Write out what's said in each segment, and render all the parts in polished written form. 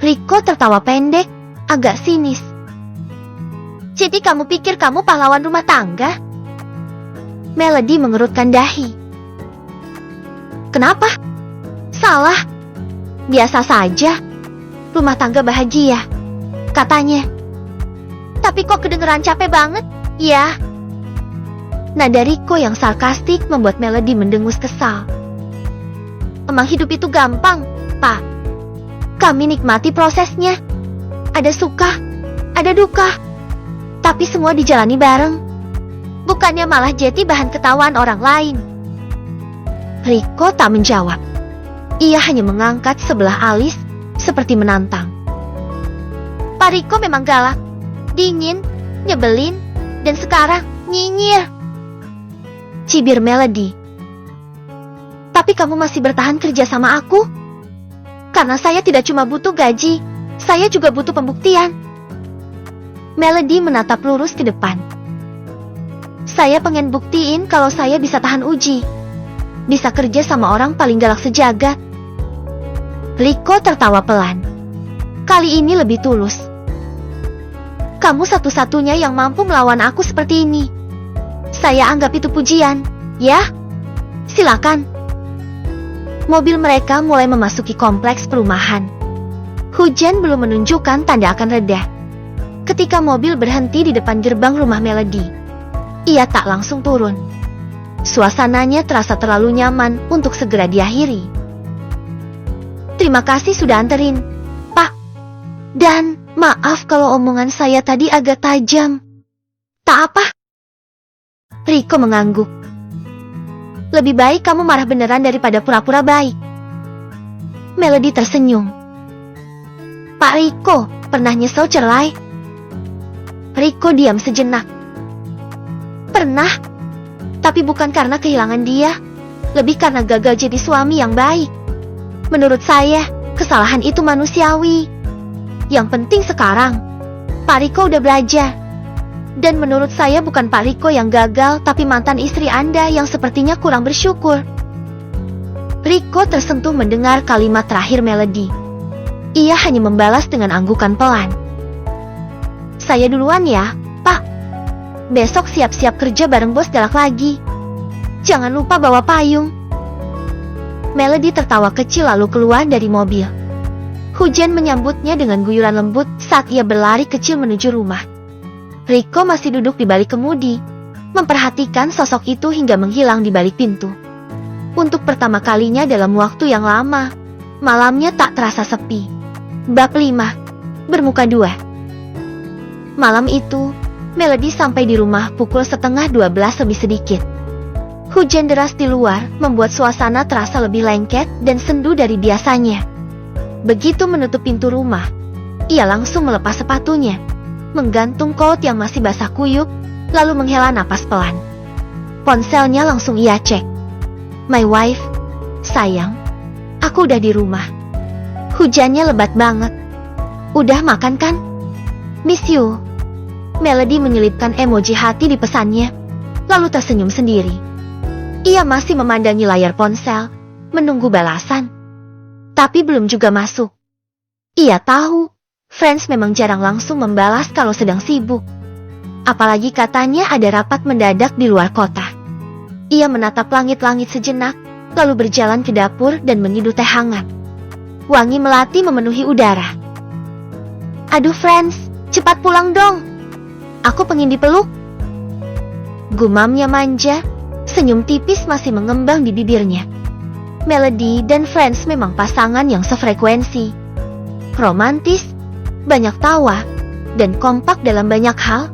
Rico tertawa pendek, agak sinis. Jadi kamu pikir kamu pahlawan rumah tangga? Melody mengerutkan dahi. Kenapa? Salah. Biasa saja. Rumah tangga bahagia, katanya. Tapi kok kedengeran capek banget? Ya. Nada Rico yang sarkastik membuat Melody mendengus kesal. Emang hidup itu gampang, Pak. Kami nikmati prosesnya. Ada suka, ada duka. Tapi semua dijalani bareng. Bukannya malah jadi bahan ketawaan orang lain. Rico tak menjawab. Ia hanya mengangkat sebelah alis seperti menantang. Pak Rico memang galak, dingin, nyebelin, dan sekarang nyinyir. Cibir Melody. Tapi kamu masih bertahan kerja sama aku? Karena saya tidak cuma butuh gaji, saya juga butuh pembuktian. Melody menatap lurus ke depan. Saya pengen buktiin kalau saya bisa tahan uji. Bisa kerja sama orang paling galak sejagat. Rico tertawa pelan. Kali ini lebih tulus. Kamu satu-satunya yang mampu melawan aku seperti ini. Saya anggap itu pujian, ya? Silakan. Mobil mereka mulai memasuki kompleks perumahan. Hujan belum menunjukkan tanda akan reda. Ketika mobil berhenti di depan gerbang rumah Melody, ia tak langsung turun. Suasananya terasa terlalu nyaman untuk segera diakhiri. Terima kasih sudah anterin, Pak. Dan maaf kalau omongan saya tadi agak tajam. Tak apa. Rico mengangguk. Lebih baik kamu marah beneran daripada pura-pura baik. Melody tersenyum. Pak Rico, pernah nyesel cerai? Rico diam sejenak. Pernah, tapi bukan karena kehilangan dia, lebih karena gagal jadi suami yang baik. Menurut saya, kesalahan itu manusiawi. Yang penting sekarang, Pak Rico udah belajar. Dan menurut saya bukan Pak Rico yang gagal, tapi mantan istri Anda yang sepertinya kurang bersyukur. Rico tersentuh mendengar kalimat terakhir Melody. Ia hanya membalas dengan anggukan pelan. Saya duluan ya, Pak. Besok siap-siap kerja bareng bos galak lagi. Jangan lupa bawa payung. Melody tertawa kecil lalu keluar dari mobil. Hujan menyambutnya dengan guyuran lembut saat ia berlari kecil menuju rumah. Rico masih duduk di balik kemudi, memperhatikan sosok itu hingga menghilang di balik pintu. Untuk pertama kalinya dalam waktu yang lama, malamnya tak terasa sepi. Bab 5. Bermuka dua. Malam itu, Melody sampai di rumah pukul 11:30 lebih sedikit. Hujan deras di luar membuat suasana terasa lebih lengket dan sendu dari biasanya. Begitu menutup pintu rumah, ia langsung melepas sepatunya, menggantung coat yang masih basah kuyup, lalu menghela napas pelan. Ponselnya langsung ia cek. My wife, sayang, aku udah di rumah. Hujannya lebat banget. Udah makan kan? Miss you. Melody menyelipkan emoji hati di pesannya, lalu tersenyum sendiri. Ia masih memandangi layar ponsel, menunggu balasan. Tapi belum juga masuk. Ia tahu, Friends memang jarang langsung membalas kalau sedang sibuk. Apalagi katanya ada rapat mendadak di luar kota. Ia menatap langit-langit sejenak, lalu berjalan ke dapur dan menyeduh teh hangat. Wangi melati memenuhi udara. Aduh Friends, cepat pulang dong. Aku pengen dipeluk. Gumamnya manja, senyum tipis masih mengembang di bibirnya. Melody dan Friends memang pasangan yang sefrekuensi. Romantis, banyak tawa, dan kompak dalam banyak hal.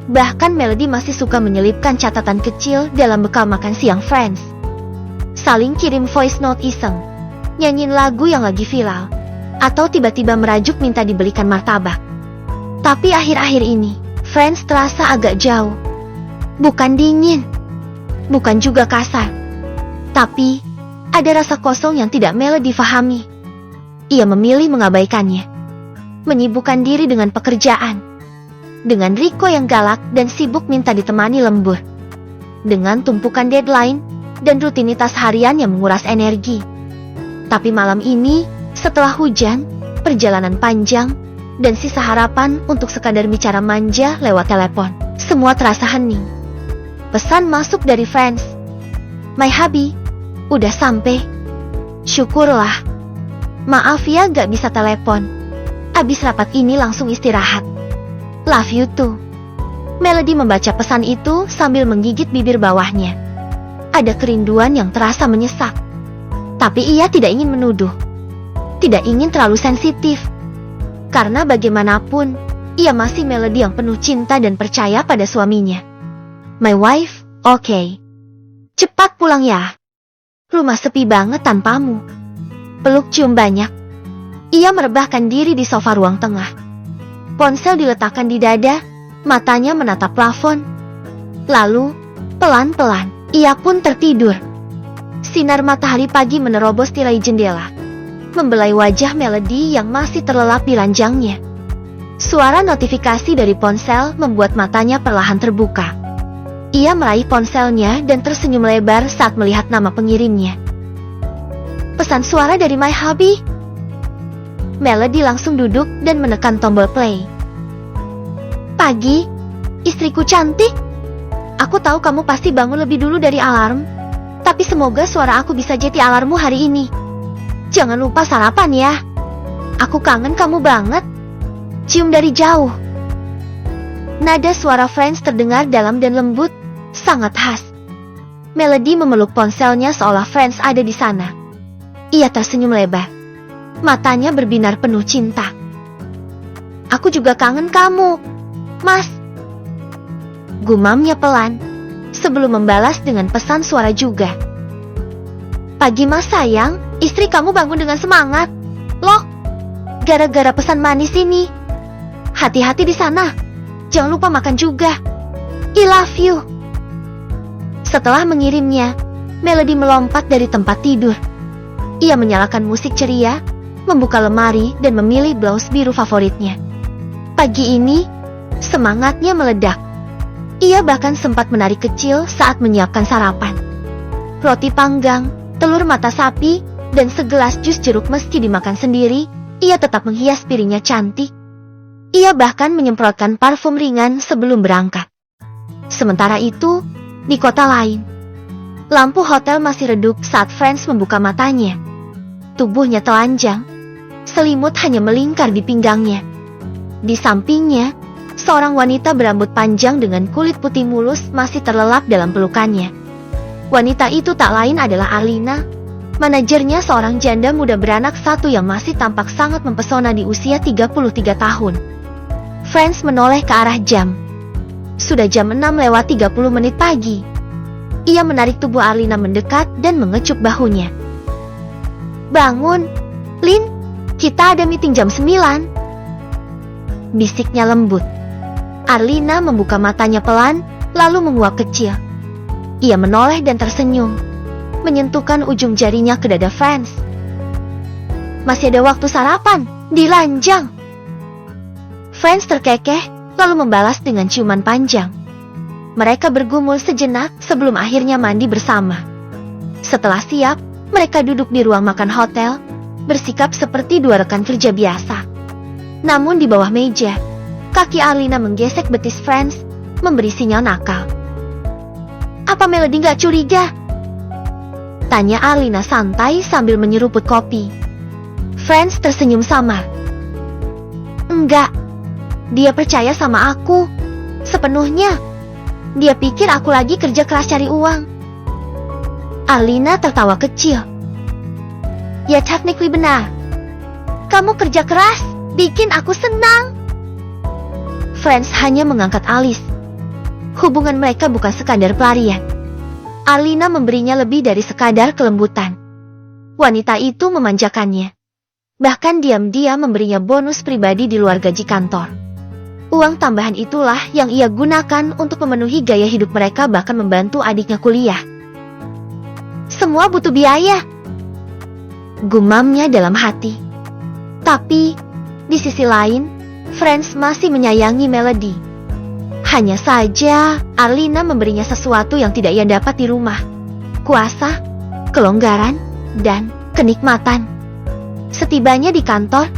Bahkan Melody masih suka menyelipkan catatan kecil dalam bekal makan siang Friends. Saling kirim voice note iseng, nyanyiin lagu yang lagi viral, atau tiba-tiba merajuk minta dibelikan martabak. Tapi akhir-akhir ini, Friends terasa agak jauh. Bukan dingin, bukan juga kasar. Tapi, ada rasa kosong yang tidak Melody fahami. Ia memilih mengabaikannya. Menyibukkan diri dengan pekerjaan. Dengan Rico yang galak dan sibuk minta ditemani lembur. Dengan tumpukan deadline dan rutinitas harian yang menguras energi. Tapi malam ini, setelah hujan, perjalanan panjang, dan sisa harapan untuk sekadar bicara manja lewat telepon. Semua terasa hening. Pesan masuk dari Friends. My hubby, udah sampai. Syukurlah. Maaf ya gak bisa telepon. Abis rapat ini langsung istirahat. Love you too. Melody membaca pesan itu sambil menggigit bibir bawahnya. Ada kerinduan yang terasa menyesak. Tapi ia tidak ingin menuduh. Tidak ingin terlalu sensitif. Karena bagaimanapun, ia masih Melody yang penuh cinta dan percaya pada suaminya. My wife, okay. Cepat pulang ya. Rumah sepi banget tanpamu. Peluk cium banyak. Ia merebahkan diri di sofa ruang tengah. Ponsel diletakkan di dada, matanya menatap plafon. Lalu, pelan-pelan, ia pun tertidur. Sinar matahari pagi menerobos tirai jendela, membelai wajah Melody yang masih terlelap di ranjangnya. Suara notifikasi dari ponsel membuat matanya perlahan terbuka. Ia meraih ponselnya dan tersenyum lebar saat melihat nama pengirimnya. Pesan suara dari my hubby. Melody langsung duduk dan menekan tombol play. Pagi, istriku cantik. Aku tahu kamu pasti bangun lebih dulu dari alarm. Tapi semoga suara aku bisa jadi alarmmu hari ini. Jangan lupa sarapan ya. Aku kangen kamu banget. Cium dari jauh. Nada suara Friends terdengar dalam dan lembut, sangat khas. Melody memeluk ponselnya seolah Friends ada di sana. Ia tersenyum lebar. Matanya berbinar penuh cinta. Aku juga kangen kamu, Mas. Gumamnya pelan, sebelum membalas dengan pesan suara juga. Pagi Mas sayang, istri kamu bangun dengan semangat. Loh, gara-gara pesan manis ini. Hati-hati di sana. Jangan lupa makan juga. I love you. Setelah mengirimnya, Melody melompat dari tempat tidur. Ia menyalakan musik ceria, membuka lemari dan memilih blouse biru favoritnya. Pagi ini, semangatnya meledak. Ia bahkan sempat menari kecil saat menyiapkan sarapan. Roti panggang, telur mata sapi, dan segelas jus jeruk meski dimakan sendiri, ia tetap menghias piringnya cantik. Ia bahkan menyemprotkan parfum ringan sebelum berangkat. Sementara itu, di kota lain, lampu hotel masih redup saat Friends membuka matanya. Tubuhnya telanjang, selimut hanya melingkar di pinggangnya. Di sampingnya, seorang wanita berambut panjang dengan kulit putih mulus masih terlelap dalam pelukannya. Wanita itu tak lain adalah Arlina, manajernya seorang janda muda beranak satu yang masih tampak sangat mempesona di usia 33 tahun. Friends menoleh ke arah jam. Sudah jam 6:30 pagi. Ia menarik tubuh Arlina mendekat dan mengecup bahunya. Bangun, Lin, kita ada meeting jam 9. Bisiknya lembut. Arlina membuka matanya pelan, lalu menguap kecil. Ia menoleh dan tersenyum, menyentuhkan ujung jarinya ke dada Friends. Masih ada waktu sarapan, di ranjang. Friends terkekeh, lalu membalas dengan ciuman panjang. Mereka bergumul sejenak sebelum akhirnya mandi bersama. Setelah siap, mereka duduk di ruang makan hotel, bersikap seperti dua rekan kerja biasa. Namun di bawah meja, kaki Arlina menggesek betis Friends, memberi sinyal nakal. Apa Melody gak curiga? Tanya Arlina santai sambil menyeruput kopi. Friends tersenyum samar. Enggak, dia percaya sama aku sepenuhnya. Dia pikir aku lagi kerja keras cari uang. Arlina tertawa kecil. Ya technically benar. Kamu kerja keras, bikin aku senang. Friends hanya mengangkat alis. Hubungan mereka bukan sekadar pelarian. Arlina memberinya lebih dari sekadar kelembutan. Wanita itu memanjakannya. Bahkan diam-diam memberinya bonus pribadi di luar gaji kantor. Uang tambahan itulah yang ia gunakan untuk memenuhi gaya hidup mereka, bahkan membantu adiknya kuliah. Semua butuh biaya, gumamnya dalam hati. Tapi, di sisi lain, Friends masih menyayangi Melody. Hanya saja, Arlina memberinya sesuatu yang tidak ia dapat di rumah. Kuasa, kelonggaran, dan kenikmatan. Setibanya di kantor,